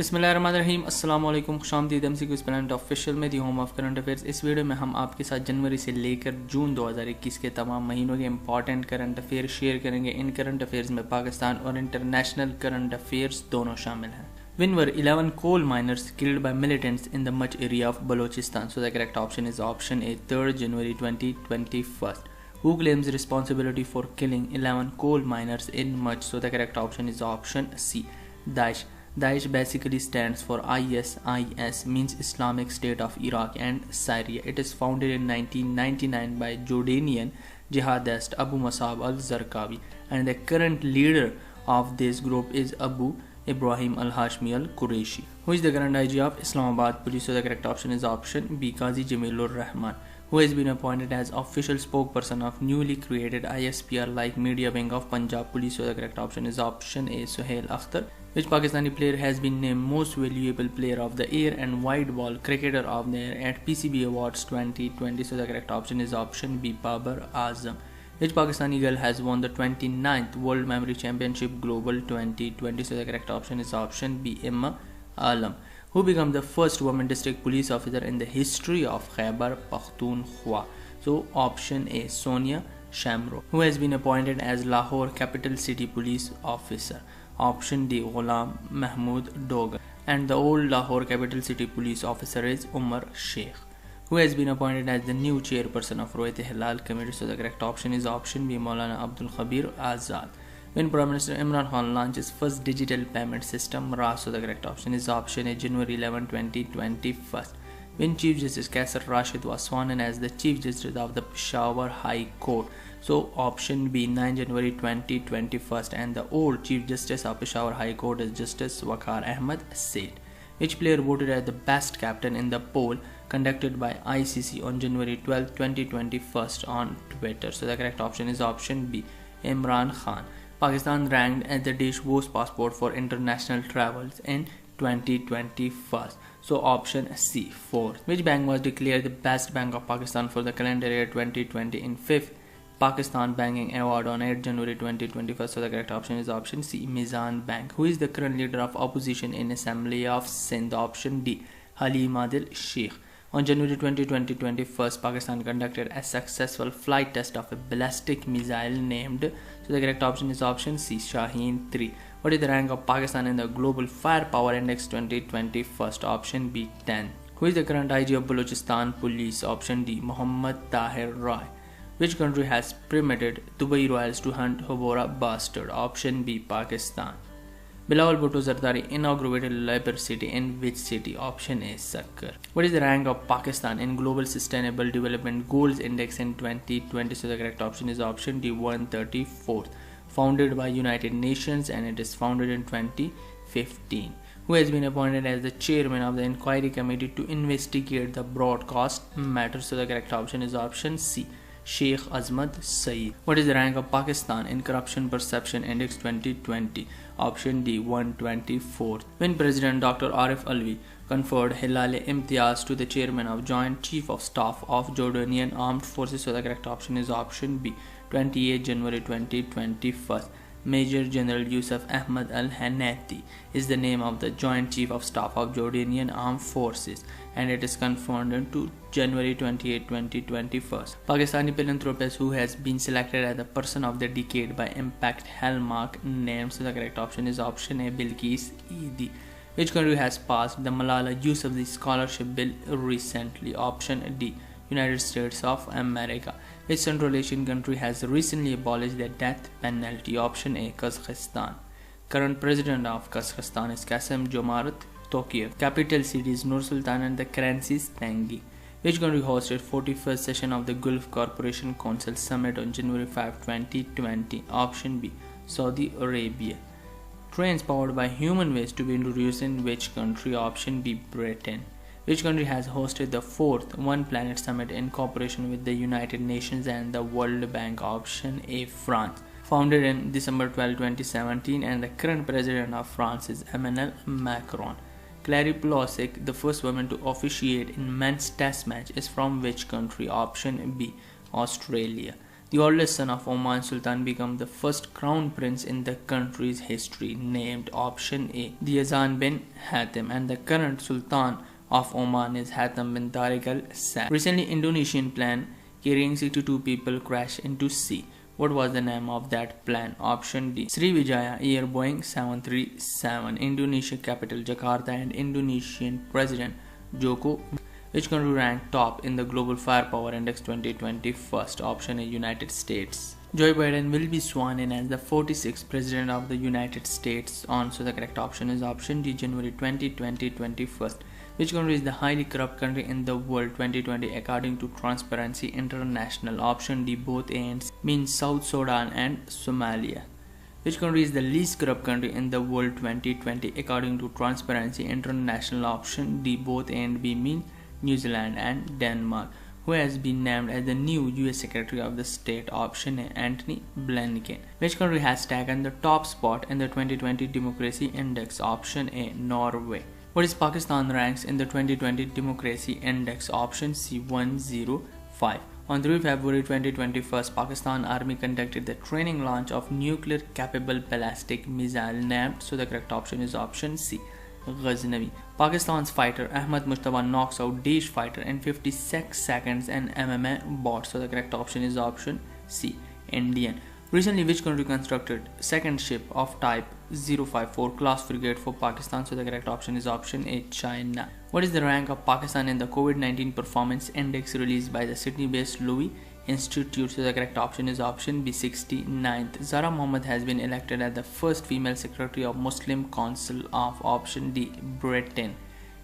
बिस्मिल्लाहिर्रहमानिर्रहीम अस्सलाम वालेकुम खुशामदीद MCQ प्लानट ऑफिशियल में the home of current affairs. इस वीडियो में हम आपके साथ जनवरी से लेकर जून 2021 के तमाम महीनों के इंपॉर्टेंट करंट अफेयर शेयर करेंगे। इन करंट अफेयर्स में पाकिस्तान और इंटरनेशनल करंट अफेयर्स दोनों शामिल हैं। When were 11 coal miners killed by militants in the Mach area of Balochistan? So the correct option is option A, 3rd January 2021. Who claims responsibility for killing 11 coal miners in Mach? So the correct option is option C, Daesh. Daesh basically stands for ISIS, means Islamic State of Iraq and Syria. It is founded in 1999 by Jordanian jihadist Abu Musab al-Zarqawi, and the current leader of this group is Abu Ibrahim al-Hashmi al-Qureshi. Who is the current IG of Islamabad Police? So the correct option is option B, Qazi Jamilur Rahman. Who has been appointed as official spokesperson of newly created ISPR-like media wing of Punjab Police? So the correct option is option A, Suhail Akhtar. Which Pakistani player has been named most valuable player of the year and wide ball cricketer of the year at PCB Awards 2020? So the correct option is option B, Babar Azam. Which Pakistani girl has won the 29th World Memory Championship Global 2020? So the correct option is option B, Emma Alam. Who became the first woman district police officer in the history of Khyber Pakhtunkhwa? So option A, Sonia Shamro. Who has been appointed as Lahore Capital City Police Officer? Option D, Ghulam Mahmood Dogar. And the old Lahore Capital City Police Officer is Umar Sheikh. Who has been appointed as the new chairperson of Royat Hilal Committee? So the correct option is option B, Maulana Abdul Khabir Azad. When Prime Minister Imran Khan launches first digital payment system RAS? So the correct option is option A, January 11, 2021. When Chief Justice Kaisar Rashid was sworn in as the Chief Justice of the Peshawar High Court? So option B, 9 January 2021. And the old Chief Justice of Peshawar High Court is Justice Waqar Ahmed Said. Which player voted as the best captain in the poll conducted by ICC on January 12, 2021 on Twitter? So the correct option is option B, Imran Khan. Pakistan ranked as the Desh worst passport for international travels in 2021. So option C, 4th. Which bank was declared the best bank of Pakistan for the calendar year 2020 in 5th Pakistan Banking Award on 8 January 2021? So the correct option is option C, Mizan Bank. Who is the current leader of opposition in Assembly of Sindh? Option D, Halim Adil Sheikh. On January 20, 2021, Pakistan conducted a successful flight test of a ballistic missile named, so the correct option is option C, Shaheen 3. What is the rank of Pakistan in the Global Firepower Index 2021? Option B, 10. Who is the current IG of Balochistan Police? Option D, Muhammad Tahir Rai. Which country has permitted Dubai Royals to hunt Hobora bastard? Option B, Pakistan. Bilawal Bhutto Zardari inaugurated Labour City in which city? Option A, Sakkar. What is the rank of Pakistan in Global Sustainable Development Goals Index in 2020? So the correct option is option D, 134th. Founded by United Nations, and it is founded in 2015. Who has been appointed as the chairman of the inquiry committee to investigate the broadcast matter? So the correct option is option C, Sheikh Azmat Saeed. What is the rank of Pakistan in Corruption Perception Index 2020? Option D, 124th. When President Dr. Arif Alvi conferred Hilal Imtiaz to the chairman of Joint Chief of Staff of Jordanian Armed Forces? So the correct option is option B, 28 January 2021. Major General Yusuf Ahmad Al-Hannati is the name of the Joint Chief of Staff of Jordanian Armed Forces, and it is confirmed to January 28, 2021. Pakistani philanthropist who has been selected as the Person of the Decade by Impact Hallmark named? So the correct option is option A, Bilqis Eidi. Which country has passed the Malala Yousafzai Scholarship Bill recently? Option D, United States of America. Which Central Asian country has recently abolished the death penalty? Option A, Kazakhstan. Current president of Kazakhstan is Kassym-Jomart Tokayev. Capital city is Nur Sultan and the currency is Tenge. Which country hosted 41st session of the Gulf Cooperation Council Summit on January 5, 2020? Option B, Saudi Arabia. Trains powered by human waste to be introduced in which country? Option B, Britain. Which country has hosted the 4th One Planet Summit in cooperation with the United Nations and the World Bank? Option A, France. Founded in December 12, 2017, and the current president of France is Emmanuel Macron. Clary Pulisic, the first woman to officiate in men's test match, is from which country? Option B, Australia. The oldest son of Oman Sultan became the first crown prince in the country's history, named option A, the Yazan bin Hatem, and the current Sultan of Oman is Hatem bin Tariq Al Saud. Recently, Indonesian plane carrying 62 people crashed into sea. What was the name of that plane? Option D, Sriwijaya Air Boeing 737. Indonesia capital Jakarta and Indonesian President Joko. Which country ranked top in the Global Firepower Index 2020? First option A, United States. Joe Biden will be sworn in as the 46th President of the United States on, so the correct option is option D, January 2020, 21st. Which country is the highly corrupt country in the world 2020 according to Transparency International? Option D, both A and C, means South Sudan and Somalia. Which country is the least corrupt country in the world 2020 according to Transparency International? Option D, both A and B, mean New Zealand and Denmark. Who has been named as the new US Secretary of the State? Option A, Antony Blinken. Which country has taken the top spot in the 2020 Democracy Index? Option A, Norway. What is Pakistan ranks in the 2020 Democracy Index? Option C, 105. On 3 February 2021, Pakistan Army conducted the training launch of nuclear-capable ballistic missile named, so the correct option is option C, Ghaznavi. Pakistan's fighter Ahmad Mustafa knocks out Daesh fighter in 56 seconds and MMA bot, so the correct option is option C, Indian. Recently, which country constructed second ship of type 054 class frigate for Pakistan? So the correct option is option A, China. What is the rank of Pakistan in the COVID-19 Performance Index released by the Sydney-based Lowy Institute? So the correct option is option B, 69th. Zara Mohammed has been elected as the first female secretary of Muslim Council of, option D, Britain.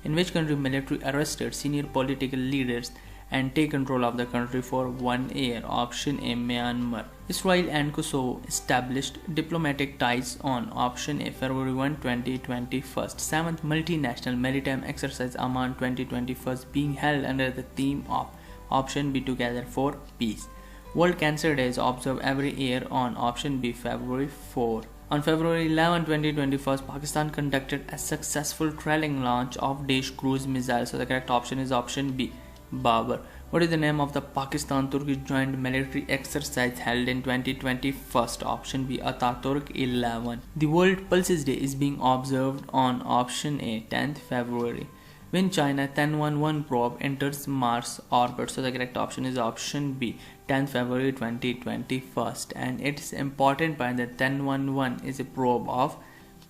In which country military arrested senior political leaders and take control of the country for 1 year? Option A, Myanmar. Israel and Kosovo established diplomatic ties on, option A, February 1, 2021. 7th Multinational Maritime Exercise Amman 2021 being held under the theme of, option B, Together for Peace. World Cancer Day is observed every year on, option B, February 4. On February 11, 2021, Pakistan conducted a successful trailing launch of Daesh cruise missile, so the correct option is option B, Babar. What is the name of the Pakistan-Turkish joint military exercise held in 2021? Option B, Ataturk 11. The World Pulses Day is being observed on, option A, 10th February. When China Tianwen-1 probe enters Mars orbit, so the correct option is option B, 10th February 2021. And it's important point that Tianwen-1 is a probe of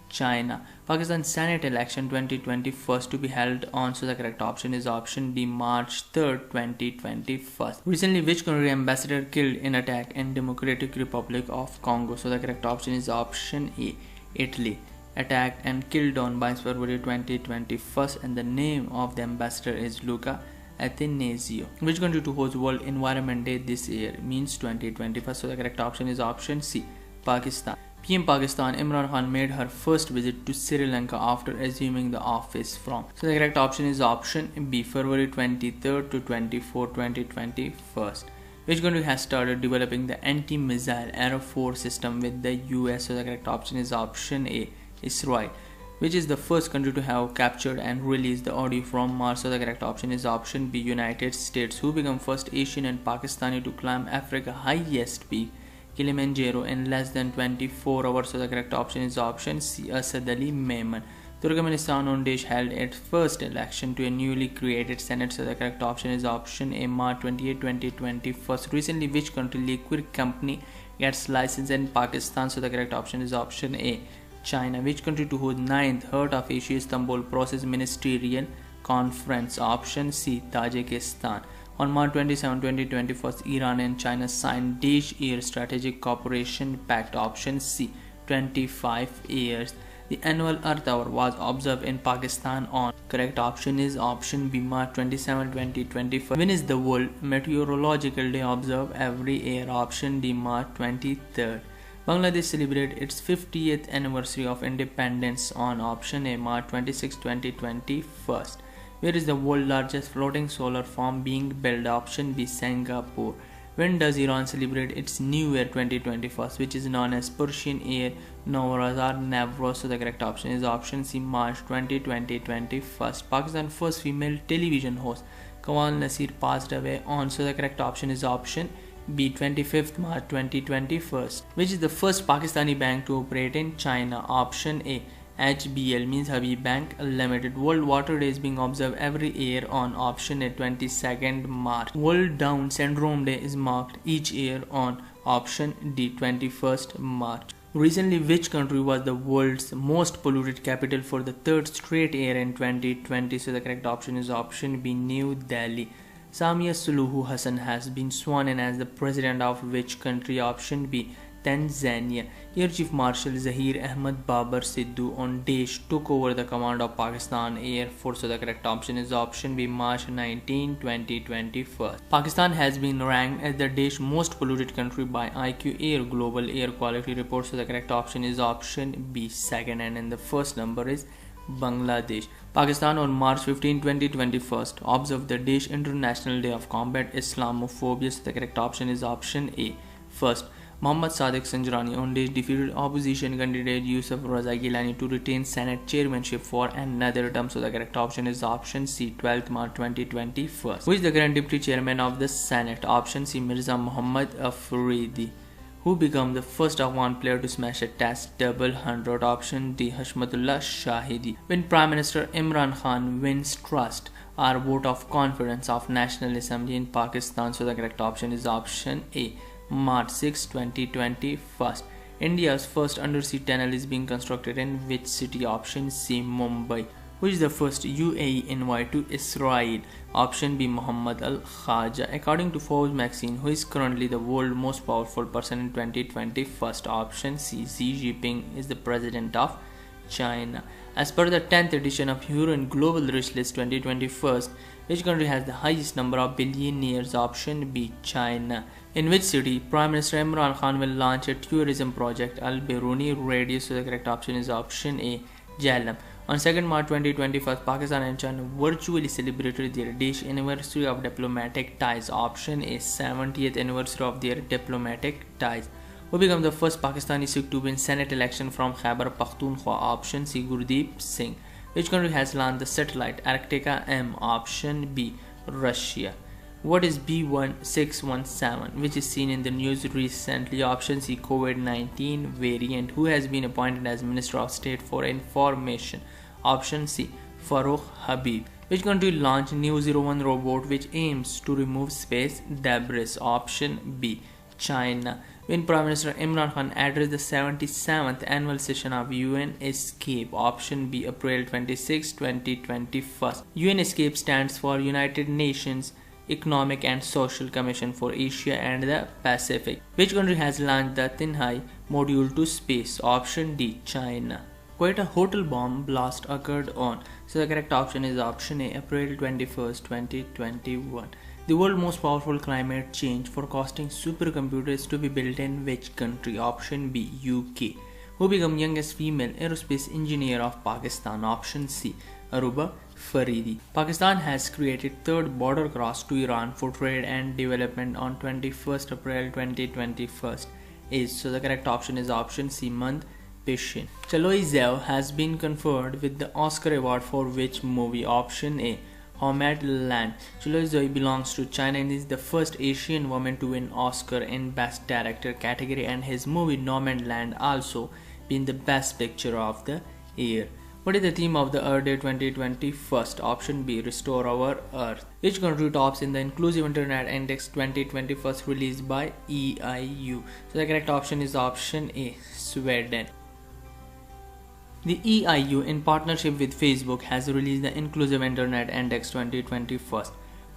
China. Pakistan Senate election 2021 to be held on, so the correct option is option D, March 3rd, 2021. Recently, which country ambassador killed in attack in Democratic Republic of Congo? So the correct option is option A, Italy. Attacked and killed on by February 2021, and the name of the ambassador is Luca Athanasio. Which country to host World Environment Day this year? Means 2021. So the correct option is option C, Pakistan. PM Pakistan Imran Khan made her first visit to Sri Lanka after assuming the office from. So the correct option is option B, February 23rd to 24, 2021. Which country has started developing the anti-missile Arrow 4 system with the US? So the correct option is option A, Israel. Which is the first country to have captured and released the audio from Mars? So the correct option is option B, United States. Who became first Asian and Pakistani to climb Africa's highest peak, Kilimanjaro, in less than 24 hours? So the correct option is option C, Asad Ali Maiman. Turkmenistan on Daesh held its first election to a newly created Senate. So the correct option is option A, March 28, 2021. Recently, which country liquid company gets licensed in Pakistan? So the correct option is option A, China. Which country to host 9th Heart of Asia Istanbul Process Ministerial Conference? Option C, Tajikistan. On March 27, 2021, Iran and China signed Daesh Air Strategic Cooperation Pact. Option C, 25 years. The annual Earth Hour was observed in Pakistan on. Correct option is option B, March 27, 2025. When is the World Meteorological Day observed every year? Option D, March 23rd. Bangladesh celebrated its 50th anniversary of independence on, option A, March 26, 2021. Where is the world's largest floating solar farm being built? Option B, Singapore. When does Iran celebrate its New Year 2021, which is known as Persian Year Nowruz or Navroz? So the correct option is option C, March 20, 2021. Pakistan's first female television host Kamal Nasir passed away on. So the correct option is option B. 25th March 2021. Which is the first Pakistani bank to operate in China? Option A. HBL means Habib Bank Limited. World Water Day is being observed every year on option A. 22nd March. World Down Syndrome Day is marked each year on option D. 21st March. Recently, which country was the world's most polluted capital for the third straight year in 2020? So the correct option is option B. New Delhi. Samia Suluhu Hassan has been sworn in as the president of which country? Option B. Tanzania. Air Chief Marshal Zahir Ahmad Babar Sidhu on Daesh took over the command of Pakistan Air Force. So the correct option is option B. March 19, 2021. Pakistan has been ranked as the Daesh most polluted country by IQ Air Global Air Quality Report. So the correct option is option B. Second, and in the first number is Bangladesh. Pakistan on March 15, 2021 observed the Daesh International Day of Combat Islamophobia. So the correct option is option A. First, Mohammad Sadiq Sanjrani on Daesh defeated opposition candidate Yusuf Raza Gilani to retain Senate chairmanship for another term. So the correct option is option C. 12th March 2021. Who is the current deputy chairman of the Senate? Option C. Mirza Muhammad Afridi. Who became the first Afghan player to smash a test double 100? Option D. Hashmatullah Shahidi. When Prime Minister Imran Khan wins trust or vote of confidence of National Assembly in Pakistan? So the correct option is option A. March 6, 2021. India's first undersea tunnel is being constructed in which city? Option C. Mumbai. Who is the first UAE envoy to Israel? Option B. Muhammad Al Khaja. According to Forbes magazine, who is currently the world's most powerful person in 2021? Option C. Xi Jinping is the president of China. As per the 10th edition of Hurun Global Rich List 2021, which country has the highest number of billionaires? Option B. China. In which city Prime Minister Imran Khan will launch a tourism project Al Biruni Radius? So the correct option is option A. Jhelum. On 2nd March 2021, Pakistan and China virtually celebrated their Daesh anniversary of diplomatic ties. Option A. 70th anniversary of their diplomatic ties. Who became the first Pakistani Sikh to win Senate election from Khyber Pakhtunkhwa? Option C. Gurdeep Singh. Which country has launched the satellite Arctica M? Option B. Russia. What is B1617, which is seen in the news recently? Option C. COVID-19 variant. Who has been appointed as Minister of State for Information? Option C. Farooq Habib. Which country launched New 01 robot which aims to remove space debris? Option B. China. When Prime Minister Imran Khan addressed the 77th annual session of UN Escape? Option B. April 26, 2021. UN Escape stands for United Nations Economic and Social Commission for Asia and the Pacific. Which country has launched the Tinhai module to space? Option D. China. Quite a hotel bomb blast occurred on. So the correct option is option A. April 21st, 2021. The world's most powerful climate change forecasting supercomputers to be built in which country? Option B. UK. Who became youngest female aerospace engineer of Pakistan? Option C. Aruba Faridi. Pakistan has created third border cross to Iran for trade and development on 21st April 2021. So the correct option is option C. Mand Pishin. Chloe Zhao has been conferred with the Oscar award for which movie? Option A. Nomadland. Chloe Zhao belongs to China and is the first Asian woman to win Oscar in Best Director category, and his movie Nomadland also been the best picture of the year. What is the theme of the Earth Day 2021? Option B. Restore Our Earth. Which country tops in the Inclusive Internet Index 2021 released by EIU? So the correct option is option A. Sweden. The EIU, in partnership with Facebook, has released the Inclusive Internet Index 2021.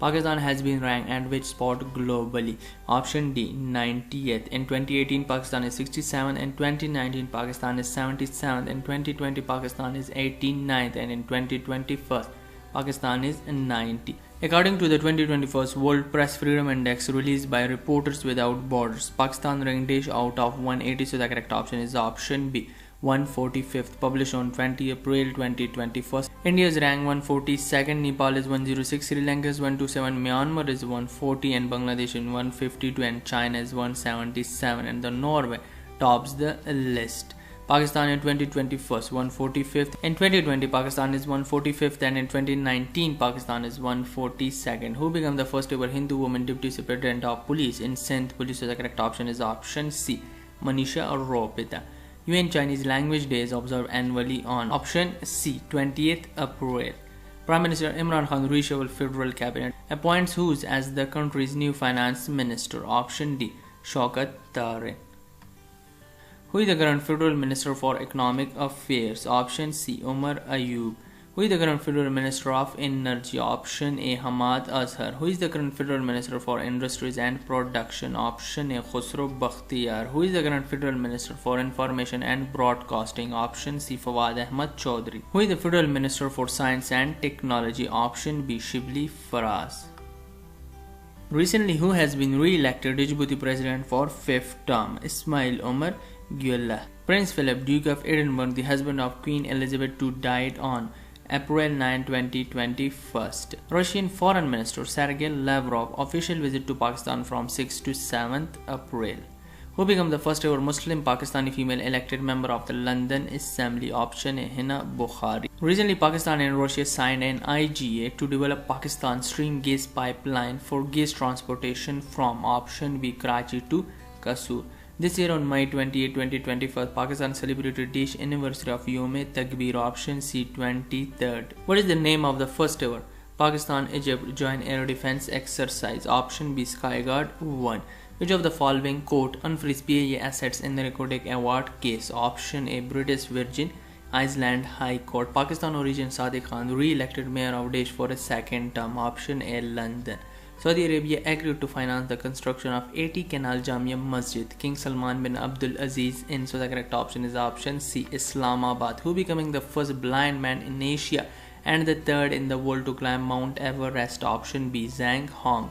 Pakistan has been ranked at which spot globally? Option D. 90th. In 2018, Pakistan is 67th. In 2019, Pakistan is 77th. In 2020, Pakistan is 89th. And in 2021, Pakistan is 90. According to the 2021 World Press Freedom Index released by Reporters Without Borders, Pakistan ranked Daesh out of 180. So the correct option is option B. 145th, published on 20 April 2021. India is ranked 142nd, Nepal is 106, Sri Lanka is 127, Myanmar is 140, and Bangladesh is 152, and China is 177, and the Norway tops the list. Pakistan in 2021 145th. In 2020 Pakistan is 145th, and in 2019 Pakistan is 142nd. Who became the first ever Hindu woman deputy superintendent of police in Sindh Police? So the correct option is option C, Manisha Ropita. UN Chinese Language Day is observed annually on option C, 20th April. Prime Minister Imran Khan reshuffled federal cabinet, appoints whose as the country's new finance minister? Option D, Shaukat Tariq. Who is the current Federal Minister for Economic Affairs? Option C, Umar Ayub. Who is the current Federal Minister of Energy? Option A, Hamad Azhar. Who is the current Federal Minister for Industries and Production? Option A, Khusro Bakhtiyar. Who is the current Federal Minister for Information and Broadcasting? Option C, Fawad Ahmad Chaudhry. Who is the Federal Minister for Science and Technology? Option B, Shibli Faraz. Recently, who has been re-elected Djibouti President for 5th term? Ismail Omar Guelleh. Prince Philip, Duke of Edinburgh, the husband of Queen Elizabeth II, died on April 9, 2021. Russian Foreign Minister Sergei Lavrov official visit to Pakistan from 6th to 7th April. Who became the first ever Muslim Pakistani female elected member of the London Assembly? Option A, Hina Bukhari. Recently, Pakistan and Russia signed an IGA to develop Pakistan Stream gas pipeline for gas transportation from option B, Karachi to Kasur. This year on May 28, 2021, Pakistan celebrated the anniversary of Yom-e-Takbir. Option C, 23rd. What is the name of the first ever Pakistan-Egypt joint air defense exercise? Option B, Skyguard 1. Which of the following court unfreeze PIA assets in the Narcotic Award case? Option A, British Virgin Island High Court. Pakistan origin Sadiq Khan re-elected mayor of Desh for a second term. Option A, London. Saudi Arabia agreed to finance the construction of 80 Canal Jamia Masjid. King Salman bin Abdul Aziz in. So the correct option is option C, Islamabad. Who becoming the first blind man in Asia and the third in the world to climb Mount Everest? Option B, Zhang Hong.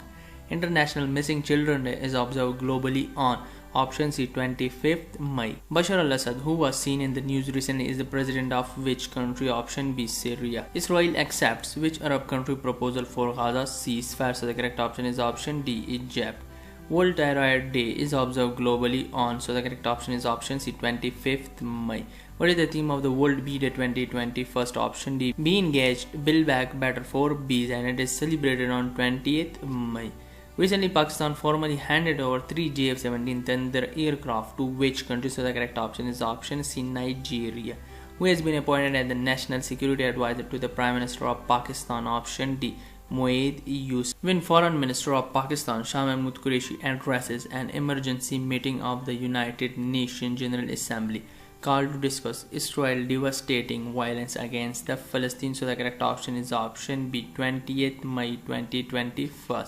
International Missing Children Day is observed globally on option C, 25th May. Bashar al-Assad, who was seen in the news recently, is the president of which country? Option B, Syria. Israel accepts which Arab country proposal for Gaza ceasefire? So the correct option is option D, Egypt. World Thyroid Day is observed globally on. So the correct option is option C, 25th May. What is the theme of the World Bee Day 2021? Option D, Be Engaged, Build Back Better for Bees, and it is celebrated on 20th May. Recently, Pakistan formally handed over 3 JF-17 Thunder aircraft to which country? So the correct option is option C, Nigeria. Who has been appointed as the National Security Advisor to the Prime Minister of Pakistan? Option D, Moeed Yusuf. When Foreign Minister of Pakistan Shah Mahmood Qureshi addresses an emergency meeting of the United Nations General Assembly called to discuss Israel's devastating violence against the Palestinians? So the correct option is option B, 20th May 2021.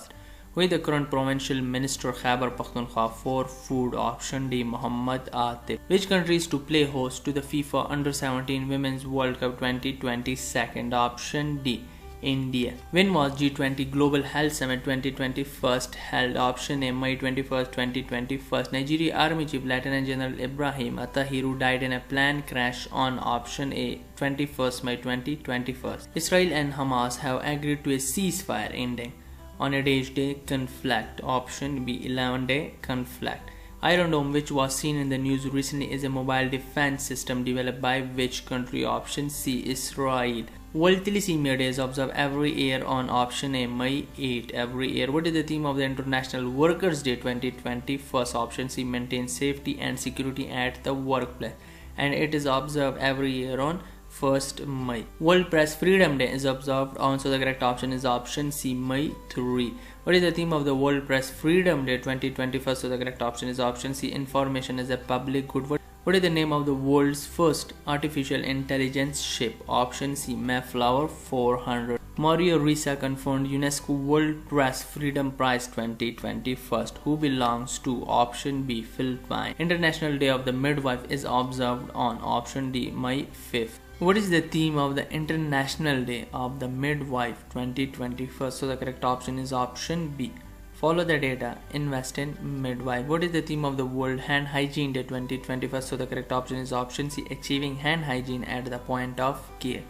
Who is the current Provincial Minister Khyber Pakhtunkhwa for Food? Option D, Muhammad Atif. Which country is to play host to the FIFA Under-17 Women's World Cup 2022? Option D, India. When was G20 Global Health Summit 2021 held? Option A, May 21, 2021. Nigeria Army Chief Lieutenant General Ibrahim Attahiru died in a plane crash on option A, 21st May 2021. Israel and Hamas have agreed to a ceasefire ending on a day conflict. Option B, 11-day conflict. Iron Dome, which was seen in the news recently, is a mobile defense system developed by which country? Option C, Israel. World Thalassemia Day is observed every year on option A, May 8 every year. What is the theme of the International Workers' Day 2021? Option C, maintain safety and security at the workplace, and it is observed every year on 1st May. World Press Freedom Day is observed on. So the correct option is option C, May 3. What is the theme of the World Press Freedom Day 2021? So the correct option is option C, information is a public good. What is the name of the world's first artificial intelligence ship? Option C, Mayflower 400. Mario Risa confirmed UNESCO World Press Freedom Prize 2021. Who belongs to? Option B, Philippines. International Day of the Midwife is observed on option D, May 5th. What is the theme of the International Day of the Midwife 2021? So the correct option is option B, follow the data, invest in midwife. What is the theme of the World Hand Hygiene Day 2021? So the correct option is option C, achieving hand hygiene at the point of care.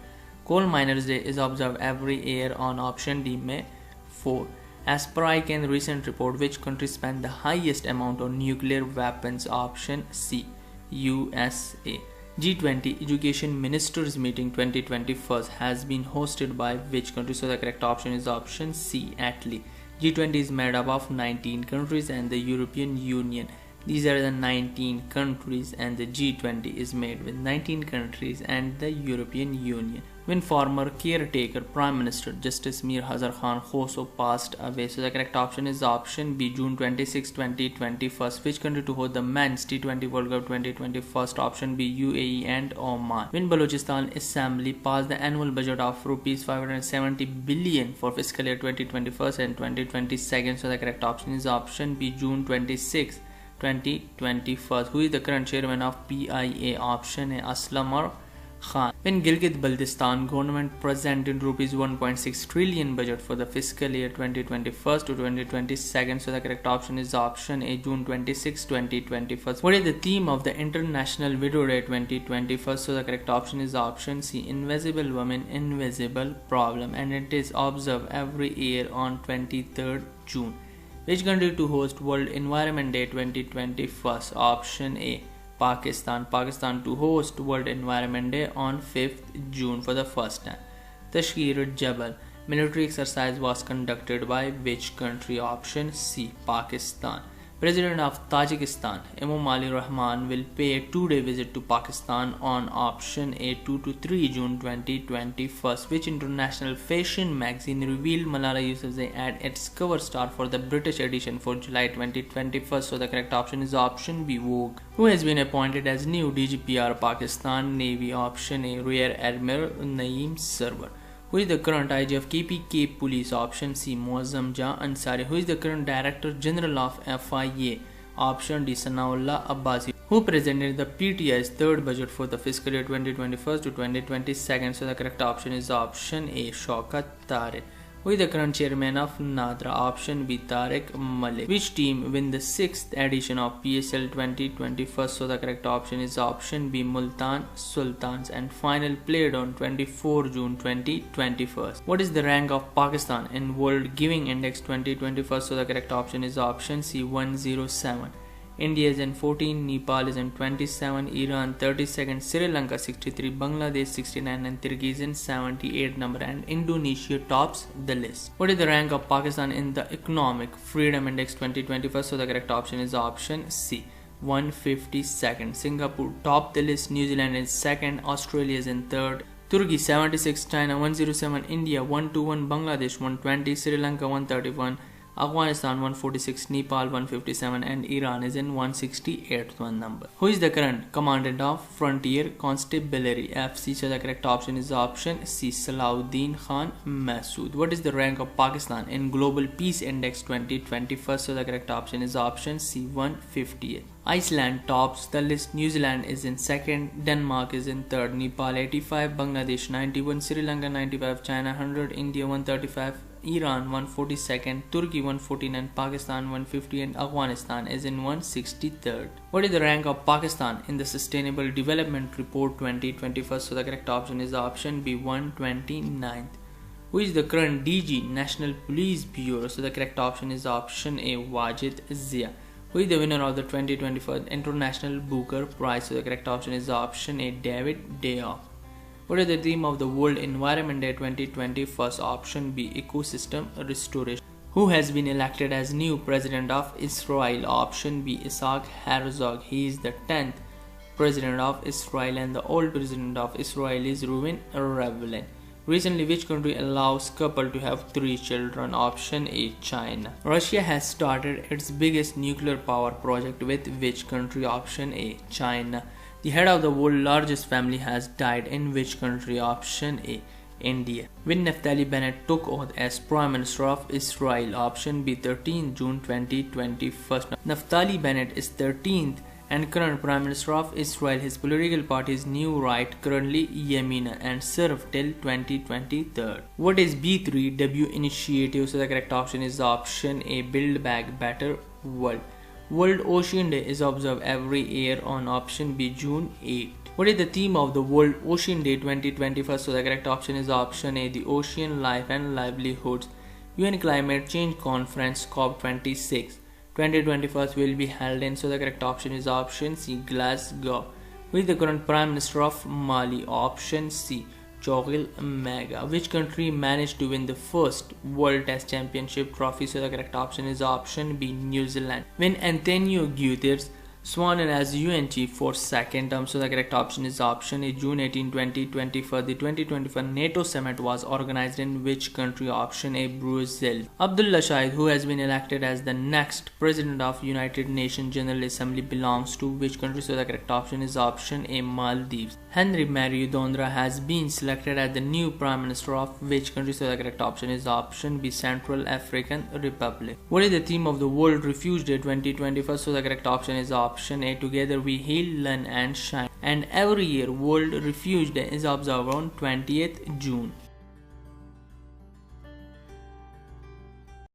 Coal Miners Day is observed every year on option D, May 4. As per ICANN recent report, which country spent the highest amount on nuclear weapons? Option C, USA. G20 Education Ministers Meeting 2021 has been hosted by which country? So the correct option is option C, Italy. G20 is made up of 19 countries and the European Union. These are the 19 countries, and the G20 is made with 19 countries and the European Union. When former caretaker Prime Minister Justice Mir Hazar Khan Khoso passed away, so the correct option is option B, June 26, 2021. Which country to host the Men's T20 World Cup 2021? Option B, UAE and Oman. When Balochistan Assembly passed the annual budget of rupees 570 billion for fiscal year 2021 and 2022, so the correct option is option B, June 26, 2021. Who is the current chairman of PIA? Option A, Aslam Khan. When Gilgit-Baltistan government presented rupees 1.6 trillion budget for the fiscal year 2021 to 2022, so the correct option is option A, June 26, 2021. What is the theme of the International Widow Day 2021? So the correct option is option C, Invisible Women, Invisible Problem, and it is observed every year on 23rd June. Which country to host World Environment Day 2021? Option A, Pakistan. Pakistan to host World Environment Day on 5th June for the first time. Tashkir Jabal military exercise was conducted by which country? Option C, Pakistan. President of Tajikistan Emomali Rahman will pay a 2-day visit to Pakistan on option A, 2 to 3 June 2021. Which international fashion magazine revealed Malala Yousafzai as its cover star for the British edition for July 2021? So the correct option is option B, Vogue. Who has been appointed as new DGPR Pakistan Navy? Option A, Rear Admiral Naeem Sarwar. Who is the current IG of KPK Police? Option C, Muazzam Jah Ansari. Who is the current Director General of FIA? Option D, Sanaullah Abbasi. Who presented the PTI's third budget for the fiscal year 2021 to 2022? So the correct option is option A, Shaukat Tariq. Who is the current chairman of NADRA? Option B, Tariq Malik. Which team win the 6th edition of PSL 2021? So the correct option is option B, Multan Sultans, and final played on 24 June 2021. What is the rank of Pakistan in World Giving Index 2021? So the correct option is option C, 107. India is in 14, Nepal is in 27, Iran 32nd, Sri Lanka 63, Bangladesh 69, and Kyrgyzstan 78 number, and Indonesia tops the list. What is the rank of Pakistan in the Economic Freedom Index 2021? So the correct option is option C, 152nd. Singapore topped the list, New Zealand is 2nd, Australia is in 3rd, Turkey 76, China 107, India 121, Bangladesh 120, Sri Lanka 131, Afghanistan 146, Nepal 157, and Iran is in 168th number. Who is the current commandant of Frontier Constabulary FC? So the correct option is option C, Salahuddin Khan Masood. What is the rank of Pakistan in Global Peace Index 2021? So the correct option is option C, 150th. Iceland tops the list, New Zealand is in 2nd, Denmark is in 3rd, Nepal 85, Bangladesh 91, Sri Lanka 95, China 100, India 135, Iran 142nd, Turkey 149, Pakistan 150, and Afghanistan is in 163rd. What is the rank of Pakistan in the Sustainable Development Report 2021? So the correct option is option B, 129th. Who is the current DG National Police Bureau? So the correct option is option A, Wajid Zia. Who is the winner of the 2021 International Booker Prize? So the correct option is option A, David Dayoff. What is the theme of the World Environment Day 2021? Option B, Ecosystem Restoration. Who has been elected as new President of Israel? Option B, Isaac Herzog. He is the 10th President of Israel, and the old President of Israel is Reuven Rivlin. Recently, which country allows couple to have 3 children? Option A, China. Russia has started its biggest nuclear power project with which country? Option A, China. The head of the world's largest family has died in which country? Option A, India. When Naftali Bennett took oath as Prime Minister of Israel? Option B, 13 June 2021. Naftali Bennett is 13th and current Prime Minister of Israel. His political party is New Right, currently Yamina, and served till 2023. What is B3W initiative? So the correct option is option A, Build Back Better World. World Ocean Day is observed every year on option B, June 8. What is the theme of the World Ocean Day 2021? So the correct option is option A, the ocean life and livelihoods. UN Climate Change Conference COP26 2021 will be held in, so the correct option is option C, Glasgow. Who is the current Prime Minister of Mali? Option C. Choguel Mega. Which country managed to win the first World Test Championship trophy? So the correct option is option B. New Zealand. When Antonio Guterres sworn in as UN chief for second term, so the correct option is option A. June 18, 2024. The 2024 NATO summit was organized in which country? Option A. Brazil. Abdullah Shahid, who has been elected as the next president of United Nations General Assembly, belongs to which country? So the correct option is option A. Maldives. Henry Mario Dondra has been selected as the new Prime Minister of which country? So the correct option is option B. Central African Republic. What is the theme of the World Refuge Day 2024? So the correct option is option A. Together we heal, learn and shine. And every year World Refuge Day is observed on 20th June.